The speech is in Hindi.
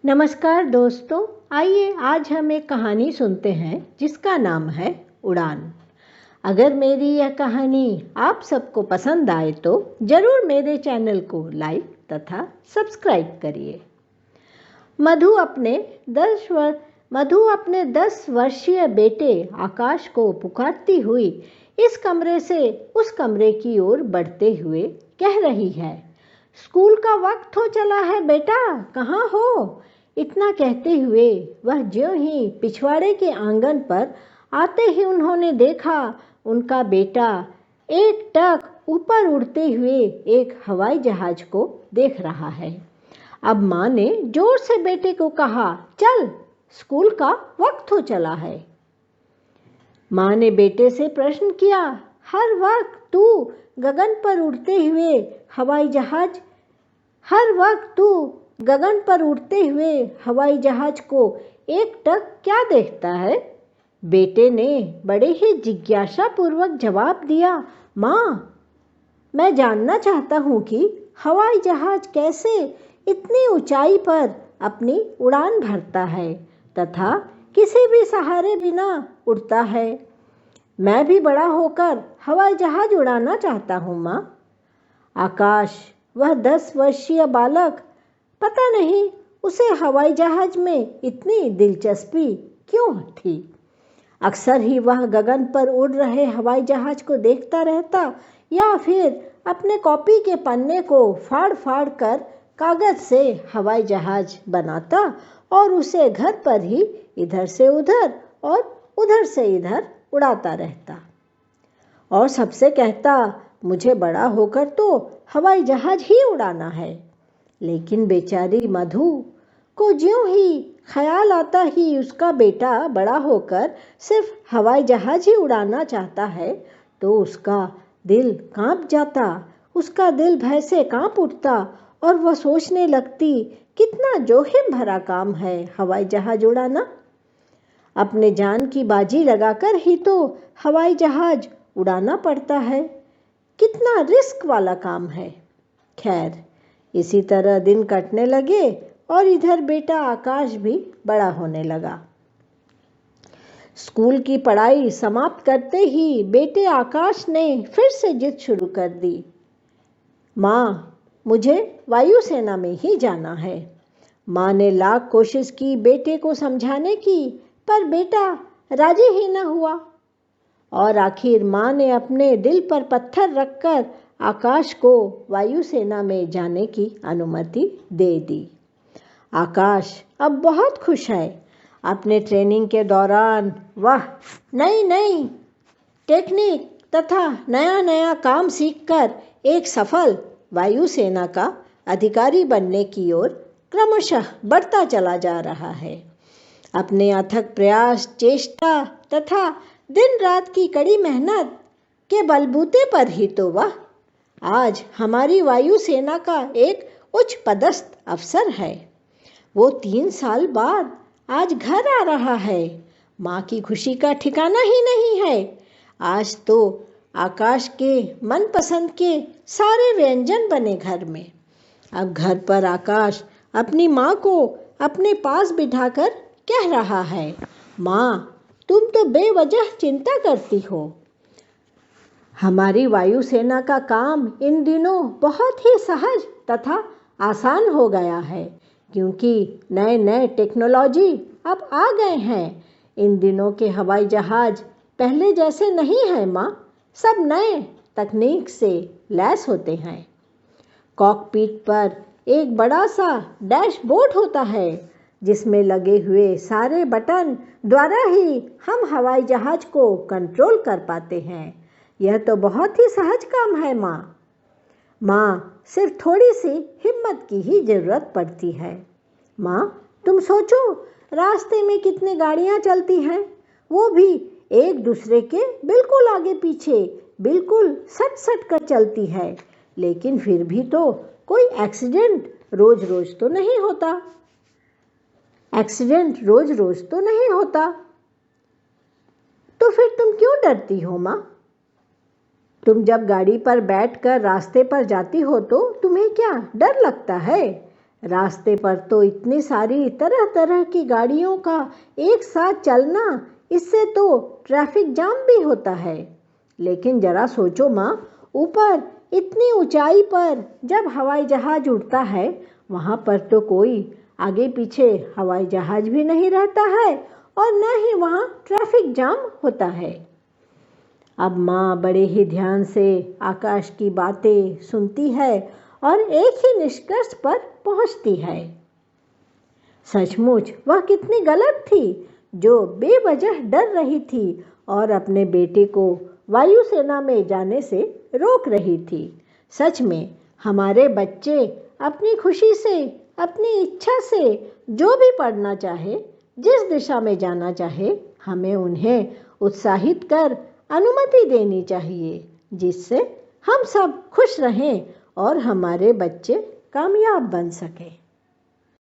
नमस्कार दोस्तों, आइए आज हम एक कहानी सुनते हैं जिसका नाम है उड़ान। अगर मेरी यह कहानी आप सबको पसंद आए तो ज़रूर मेरे चैनल को लाइक तथा सब्सक्राइब करिए। मधु अपने 10 वर्षीय बेटे आकाश को पुकारती हुई इस कमरे से उस कमरे की ओर बढ़ते हुए कह रही है, स्कूल का वक्त हो चला है बेटा, कहाँ हो? इतना कहते हुए वह ज्यों ही पिछवाड़े के आंगन पर आते ही उन्होंने देखा उनका बेटा एक टक ऊपर उड़ते हुए एक हवाई जहाज को देख रहा है। अब माँ ने जोर से बेटे को कहा, चल, स्कूल का वक्त हो चला है। माँ ने बेटे से प्रश्न किया, हर वक्त तू गगन पर उड़ते हुए हवाई जहाज को एक टक क्या देखता है? बेटे ने बड़े ही जिज्ञासा पूर्वक जवाब दिया, माँ, मैं जानना चाहता हूँ कि हवाई जहाज कैसे इतनी ऊंचाई पर अपनी उड़ान भरता है तथा किसी भी सहारे बिना उड़ता है। मैं भी बड़ा होकर हवाई जहाज उड़ाना चाहता हूँ माँ। आकाश, वह 10 वर्षीय बालक, पता नहीं उसे हवाई जहाज में इतनी दिलचस्पी क्यों थी। अक्सर ही वह गगन पर उड़ रहे हवाई जहाज को देखता रहता या फिर अपने कॉपी के पन्ने को फाड़ फाड़ कर कागज से हवाई जहाज बनाता और उसे घर पर ही इधर से उधर और उधर से इधर उड़ाता रहता और सबसे कहता, मुझे बड़ा होकर तो हवाई जहाज ही उड़ाना है। लेकिन बेचारी मधु को ज्यों ही ख्याल आता ही उसका बेटा बड़ा होकर सिर्फ हवाई जहाज ही उड़ाना चाहता है तो उसका दिल कांप जाता, उसका दिल भय से कांप उठता और वह सोचने लगती, कितना जोखिम भरा काम है हवाई जहाज उड़ाना। अपने जान की बाजी लगाकर ही तो हवाई जहाज उड़ाना पड़ता है, कितना रिस्क वाला काम है। खैर, इसी तरह दिन कटने लगे और इधर बेटा आकाश भी बड़ा होने लगा। स्कूल की पढ़ाई समाप्त करते ही बेटे आकाश ने फिर से जिद शुरू कर दी, माँ, मुझे वायुसेना में ही जाना है। माँ ने लाख कोशिश की बेटे को समझाने की, पर बेटा राजी ही न हुआ और आखिर माँ ने अपने दिल पर पत्थर रखकर आकाश को वायुसेना में जाने की अनुमति दे दी। आकाश अब बहुत खुश है। अपने ट्रेनिंग के दौरान वह नई नई टेक्निक तथा नया नया काम सीखकर एक सफल वायुसेना का अधिकारी बनने की ओर क्रमशः बढ़ता चला जा रहा है। अपने अथक प्रयास, चेष्टा तथा दिन रात की कड़ी मेहनत के बलबूते पर ही तो वह आज हमारी वायुसेना का एक उच्च पदस्थ अफसर है। वो 3 साल बाद आज घर आ रहा है। माँ की खुशी का ठिकाना ही नहीं है। आज तो आकाश के मनपसंद के सारे व्यंजन बने घर में। अब घर पर आकाश अपनी माँ को अपने पास बिठाकर कह रहा है, माँ, तुम तो बेवजह चिंता करती हो। हमारी वायुसेना का काम इन दिनों बहुत ही सहज तथा आसान हो गया है, क्योंकि नए नए टेक्नोलॉजी अब आ गए हैं। इन दिनों के हवाई जहाज पहले जैसे नहीं हैं माँ, सब नए तकनीक से लैस होते हैं। कॉकपिट पर एक बड़ा सा डैशबोर्ड होता है जिसमें लगे हुए सारे बटन द्वारा ही हम हवाई जहाज को कंट्रोल कर पाते हैं। यह तो बहुत ही सहज काम है माँ। माँ, सिर्फ थोड़ी सी हिम्मत की ही जरूरत पड़ती है। माँ, तुम सोचो, रास्ते में कितनी गाड़ियाँ चलती हैं, वो भी एक दूसरे के बिल्कुल आगे पीछे बिल्कुल सट सट कर चलती है, लेकिन फिर भी तो कोई एक्सीडेंट रोज रोज तो नहीं होता। तो फिर तुम क्यों डरती हो माँ? तुम जब गाड़ी पर बैठकर रास्ते पर जाती हो तो तुम्हें क्या डर लगता है? रास्ते पर तो इतनी सारी तरह तरह की गाड़ियों का एक साथ चलना, इससे तो ट्रैफिक जाम भी होता है। लेकिन जरा सोचो माँ, ऊपर इतनी ऊंचाई पर जब हवाई जहाज उड़ता है, वहाँ पर तो कोई आगे पीछे हवाई जहाज भी नहीं रहता है और न ही वहाँ ट्रैफिक जाम होता है। अब माँ बड़े ही ध्यान से आकाश की बातें सुनती है और एक ही निष्कर्ष पर पहुँचती है। सचमुच वह कितनी गलत थी जो बेवजह डर रही थी और अपने बेटे को वायुसेना में जाने से रोक रही थी। सच में हमारे बच्चे अपनी खुशी से, अपनी इच्छा से जो भी पढ़ना चाहे, जिस दिशा में जाना चाहे, हमें उन्हें उत्साहित कर अनुमति देनी चाहिए, जिससे हम सब खुश रहें और हमारे बच्चे कामयाब बन सकें।